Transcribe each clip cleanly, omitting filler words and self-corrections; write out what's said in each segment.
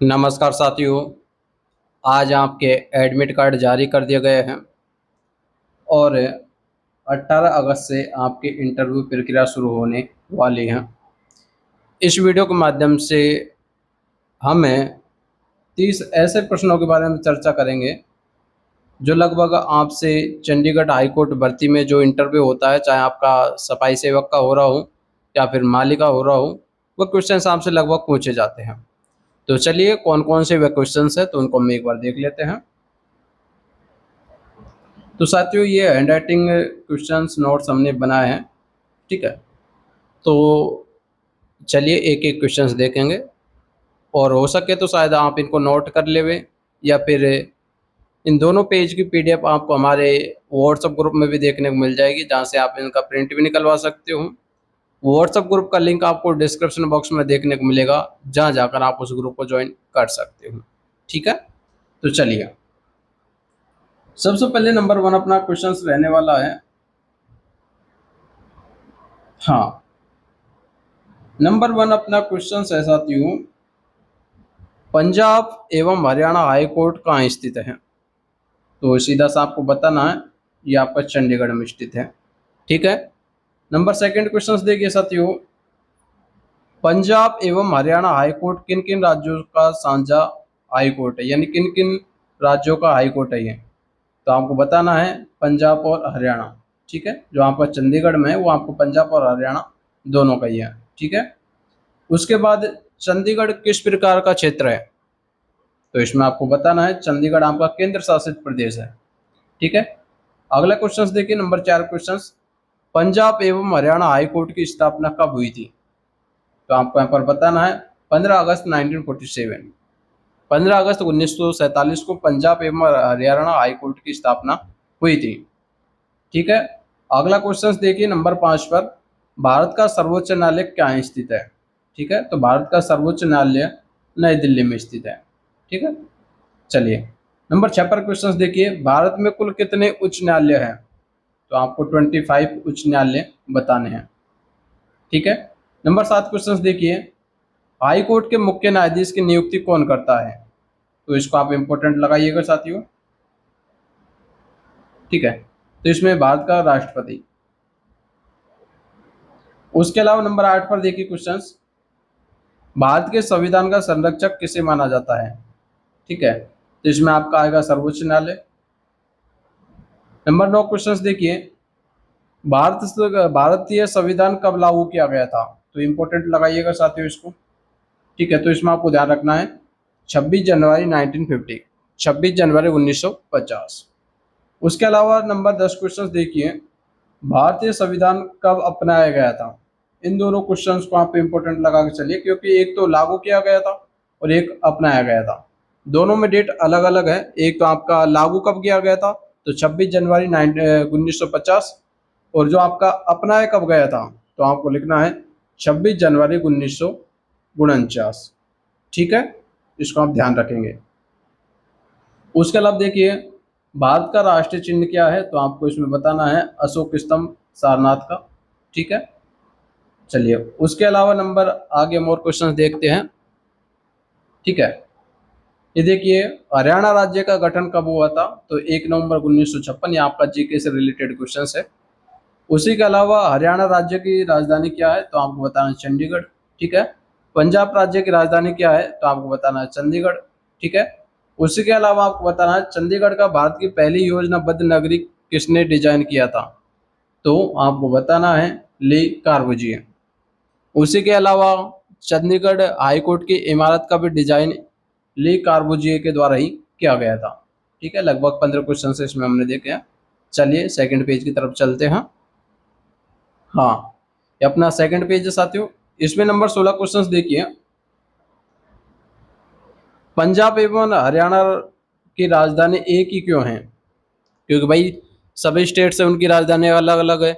नमस्कार साथियों। आज आपके एडमिट कार्ड जारी कर दिए गए हैं और 18 अगस्त से आपकी इंटरव्यू प्रक्रिया शुरू होने वाली है। इस वीडियो के माध्यम से हमें 30 ऐसे प्रश्नों के बारे में चर्चा करेंगे जो लगभग आपसे चंडीगढ़ हाई कोर्ट भर्ती में जो इंटरव्यू होता है, चाहे आपका सफाई सेवक का हो रहा हो या फिर माली का हो रहा हो, वो क्वेश्चन आपसे लगभग पूछे जाते हैं। तो चलिए, कौन कौन से वे क्वेश्चन हैं तो उनको हम एक बार देख लेते हैं। तो साथियों, ये हैंड राइटिंग क्वेश्चंस नोट्स हमने बनाए हैं, ठीक है। तो चलिए एक एक क्वेश्चंस देखेंगे और हो सके तो शायद आप इनको नोट कर लेवे, या फिर इन दोनों पेज की पीडीएफ आपको हमारे व्हाट्सएप ग्रुप में भी देखने को मिल जाएगी, जहाँ से आप इनका प्रिंट भी निकलवा सकते हो। व्हाट्सएप ग्रुप का लिंक आपको डिस्क्रिप्शन बॉक्स में देखने को मिलेगा, जहाँ जाकर आप उस ग्रुप को ज्वाइन कर सकते हो, ठीक है। तो चलिए, सबसे पहले नंबर 1 अपना क्वेश्चंस रहने वाला है। हाँ, नंबर 1 अपना क्वेश्चन है साथियों, पंजाब एवं हरियाणा हाई कोर्ट कहाँ स्थित है? तो सीधा सा आपको बताना है, ये आपका चंडीगढ़ में स्थित है, ठीक है। नंबर सेकंड क्वेश्चन देखिए साथियों, पंजाब एवं हरियाणा हाई कोर्ट किन किन राज्यों का साझा हाई कोर्ट है, यानी किन किन राज्यों का हाई कोर्ट है ये? तो आपको बताना है पंजाब और हरियाणा, ठीक है। जो आपका चंडीगढ़ में है वो आपको पंजाब और हरियाणा दोनों का ही है, ठीक है। उसके बाद चंडीगढ़ किस प्रकार का क्षेत्र है? तो इसमें आपको बताना है चंडीगढ़ आपका केंद्र शासित प्रदेश है, ठीक है। अगला क्वेश्चन देखिए, नंबर 4 क्वेश्चन, पंजाब एवं हरियाणा हाई कोर्ट की स्थापना कब हुई थी? तो आपको यहाँ पर बताना है 15 अगस्त 1947, 15 अगस्त 1947 को पंजाब एवं हरियाणा हाई कोर्ट की स्थापना हुई थी, ठीक है। अगला क्वेश्चन देखिए, नंबर 5 पर, भारत का सर्वोच्च न्यायालय कहाँ स्थित है? ठीक है, तो भारत का सर्वोच्च न्यायालय नई दिल्ली में स्थित है, ठीक है। चलिए, नंबर 6 पर क्वेश्चन देखिए, भारत में कुल कितने उच्च न्यायालय हैं? तो आपको 25 उच्च न्यायालय बताने हैं, ठीक है। नंबर 7 क्वेश्चन देखिए, हाई कोर्ट के मुख्य न्यायाधीश की नियुक्ति कौन करता है? तो इसको आप इंपोर्टेंट लगाइएगा साथियों, ठीक है। तो इसमें भारत का राष्ट्रपति। उसके अलावा नंबर 8 पर देखिए क्वेश्चन, भारत के संविधान का संरक्षक किसे माना जाता है? ठीक है, तो इसमें आपका आएगा सर्वोच्च न्यायालय। नंबर 9 क्वेश्चन देखिए, भारतीय संविधान कब लागू किया गया था? तो इंपोर्टेंट लगाइएगा साथियों इसको, ठीक है। तो इसमें आपको ध्यान रखना है 26 जनवरी 1950, 26 जनवरी 1950। उसके अलावा नंबर 10 क्वेश्चन देखिए, भारतीय संविधान कब अपनाया गया था? इन दोनों क्वेश्चंस को आप इंपोर्टेंट लगा के चलिए, क्योंकि एक तो लागू किया गया था और एक अपनाया गया था। दोनों में डेट अलग अलग है। एक तो आपका लागू कब किया गया था, तो 26 जनवरी 1950, और जो आपका अपनाया कब गया था, तो आपको लिखना है 26 जनवरी 1949, ठीक है। इसको आप ध्यान रखेंगे। उसके अलावा देखिए, भारत का राष्ट्रीय चिन्ह क्या है? तो आपको इसमें बताना है अशोक स्तंभ सारनाथ का, ठीक है। चलिए, उसके अलावा नंबर आगे हम और क्वेश्चन देखते हैं, ठीक है। ये देखिए, हरियाणा राज्य का गठन कब हुआ था? तो 1 नवंबर 1956, ये आपका जीके से रिलेटेड क्वेश्चन है। उसी के अलावा हरियाणा राज्य की राजधानी क्या है? तो आपको बताना है चंडीगढ़, ठीक है। पंजाब राज्य की राजधानी क्या है? तो आपको बताना है चंडीगढ़, ठीक है। उसी के अलावा आपको बताना है चंडीगढ़ का भारत की पहली योजनाबद्ध नगरी किसने डिजाइन किया था? तो आपको बताना है ली कार्बूजिए। उसी के अलावा चंडीगढ़ हाई कोर्ट की इमारत का भी डिजाइन ली कार्बूजिए के द्वारा ही किया गया था, ठीक है। लगभग 15 क्वेश्चन इसमें हमने देखे हैं। चलिए सेकंड पेज की तरफ चलते हैं। हाँ, ये अपना सेकंड पेज है साथियों। इसमें नंबर 16 क्वेश्चन देखिए, पंजाब एवं हरियाणा की राजधानी एक ही क्यों है? क्योंकि भाई सभी स्टेट से उनकी राजधानी अलग अलग है,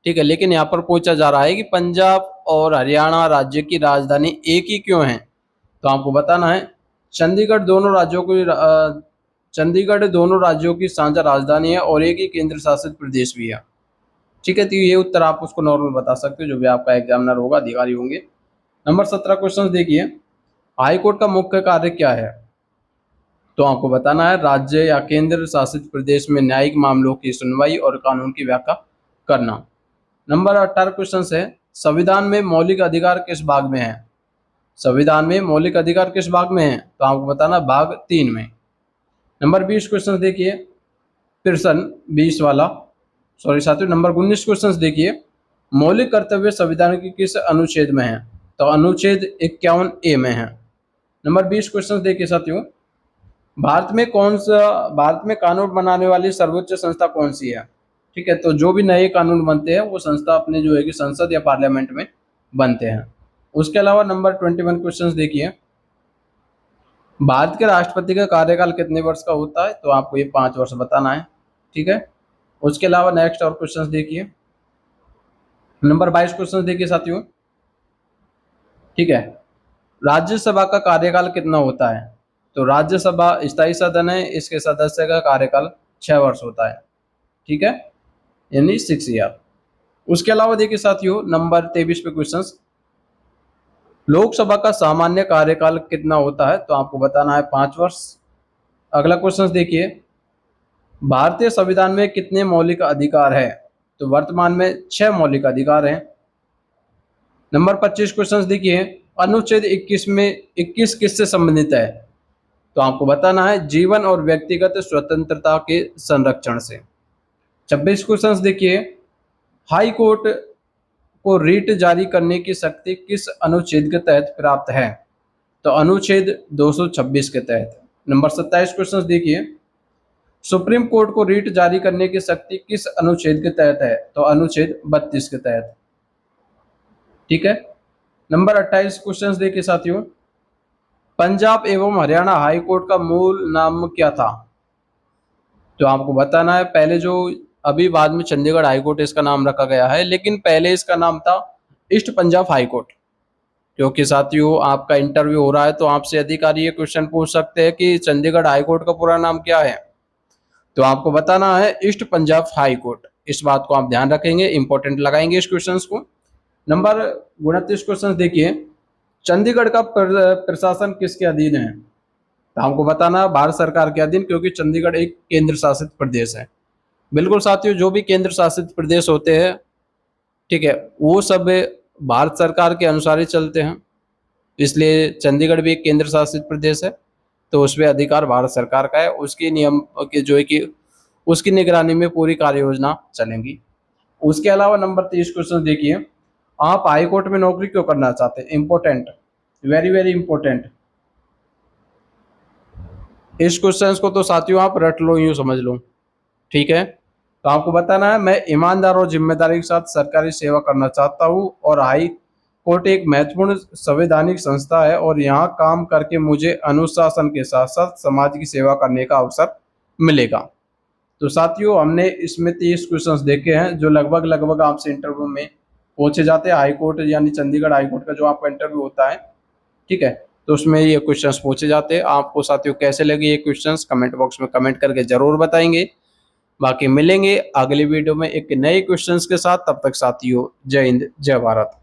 ठीक है। लेकिन यहाँ पर पूछा जा रहा है कि पंजाब और हरियाणा राज्य की राजधानी एक ही क्यों है? तो आपको बताना है चंडीगढ़ दोनों राज्यों की साझा राजधानी है और एक ही केंद्र शासित प्रदेश भी है, ठीक है। तो ये उत्तर आप उसको नॉर्मल बता सकते हो, जो भी आपका एग्जामिनर होगा, अधिकारी होंगे। नंबर 17 क्वेश्चन देखिए, हाई कोर्ट का मुख्य कार्य क्या है? तो आपको बताना है राज्य या केंद्र शासित प्रदेश में न्यायिक मामलों की सुनवाई और कानून की व्याख्या करना। नंबर 18 क्वेश्चन है, संविधान में मौलिक अधिकार किस भाग में है? संविधान में मौलिक अधिकार किस भाग में है? तो आपको बताना भाग 3 में। नंबर 20 क्वेश्चन देखिए, प्रश्न 20 वाला, सॉरी साथियों, नंबर 19 क्वेश्चन देखिए, मौलिक कर्तव्य संविधान के किस अनुच्छेद में है? तो अनुच्छेद 51A में है। नंबर 20 क्वेश्चन देखिए साथियों, भारत में कानून बनाने वाली सर्वोच्च संस्था कौन सी है? ठीक है, तो जो भी नए कानून बनते हैं वो संस्था अपने जो है कि संसद या पार्लियामेंट में बनते हैं। उसके अलावा नंबर 21 क्वेश्चन देखिए, भारत के राष्ट्रपति का कार्यकाल कितने वर्ष का होता है? तो आपको ये 5 वर्ष बताना है। ठीक है, उसके अलावा नेक्स्ट और क्वेश्चन देखिए, नंबर 22 क्वेश्चन देखिए साथियों, ठीक है, राज्यसभा का कार्यकाल कितना होता है? तो राज्यसभा स्थायी सदन है, इसके सदस्य का कार्यकाल 6 वर्ष होता है। ठीक है, यानी 6 ईयर। उसके अलावा देखिए साथियों, नंबर 23 पे क्वेश्चन, लोकसभा का सामान्य कार्यकाल कितना होता है? तो आपको बताना है 5 वर्ष। अगला क्वेश्चन देखिए, भारतीय संविधान में कितने मौलिक अधिकार है? तो वर्तमान में 6 मौलिक अधिकार हैं। नंबर 25 क्वेश्चन देखिए, अनुच्छेद 21 में 21 किससे संबंधित है? तो आपको बताना है जीवन और व्यक्तिगत स्वतंत्रता के संरक्षण से। 26 क्वेश्चन देखिए, हाई कोर्ट को रिट जारी करने की शक्ति किस अनुच्छेद के तहत प्राप्त है? तो अनुच्छेद 226 के तहत। नंबर 27 क्वेश्चन देखिए, सुप्रीम कोर्ट को रिट जारी करने की शक्ति किस अनुच्छेद के तहत है? तो अनुच्छेद 32 के तहत। ठीक है, नंबर 28 क्वेश्चन देखिए साथियों, पंजाब एवं हरियाणा हाई कोर्ट का मूल नाम क्या था? तो आपको बताना है, पहले जो अभी बाद में चंडीगढ़ हाई कोर्ट इसका नाम रखा गया है, लेकिन पहले इसका नाम था ईस्ट पंजाब हाई कोर्ट। क्योंकि साथियों आपका इंटरव्यू हो रहा है तो आपसे अधिकारी ये क्वेश्चन पूछ सकते हैं कि चंडीगढ़ हाई कोर्ट का पूरा नाम क्या है? तो आपको बताना है ईस्ट पंजाब हाई कोर्ट। इस बात को आप ध्यान रखेंगे, इंपॉर्टेंट लगाएंगे इस क्वेश्चन को। नंबर 29 क्वेश्चन देखिए, चंडीगढ़ का प्रशासन किसके अधीन है? तो हमको बताना है भारत सरकार के अधीन, क्योंकि चंडीगढ़ एक केंद्र शासित प्रदेश है। बिल्कुल साथियों, जो भी केंद्र शासित प्रदेश होते हैं, ठीक है, वो सब भारत सरकार के अनुसार ही चलते हैं, इसलिए चंडीगढ़ भी एक केंद्र शासित प्रदेश है, तो उसमें अधिकार भारत सरकार का है। उसकी नियम के जो है कि उसकी निगरानी में पूरी कार्य योजना चलेंगी। उसके अलावा नंबर 30 क्वेश्चन देखिए, आप हाई कोर्ट में नौकरी क्यों करना चाहते हैं? Important, very very important. इस क्वेश्चन को तो साथियों आप रट लो, यूं समझ लो। ठीक है, तो आपको बताना है, मैं ईमानदार और जिम्मेदारी के साथ सरकारी सेवा करना चाहता हूं और हाई कोर्ट एक महत्वपूर्ण संवैधानिक संस्था है और यहाँ काम करके मुझे अनुशासन के साथ साथ समाज की सेवा करने का अवसर मिलेगा। तो साथियों हमने इसमें 30 क्वेश्चंस देखे हैं जो लगभग आपसे इंटरव्यू में पूछे जाते हैं। हाई कोर्ट यानी चंडीगढ़ हाई कोर्ट का जो आपका इंटरव्यू होता है, ठीक है, तो उसमें ये क्वेश्चंस पूछे जाते हैं। आपको साथियों कैसे लगे ये क्वेश्चंस कमेंट बॉक्स में कमेंट करके जरूर बताएंगे। बाकी मिलेंगे अगली वीडियो में एक नए क्वेश्चंस के साथ, तब तक साथियों जय हिंद जय भारत।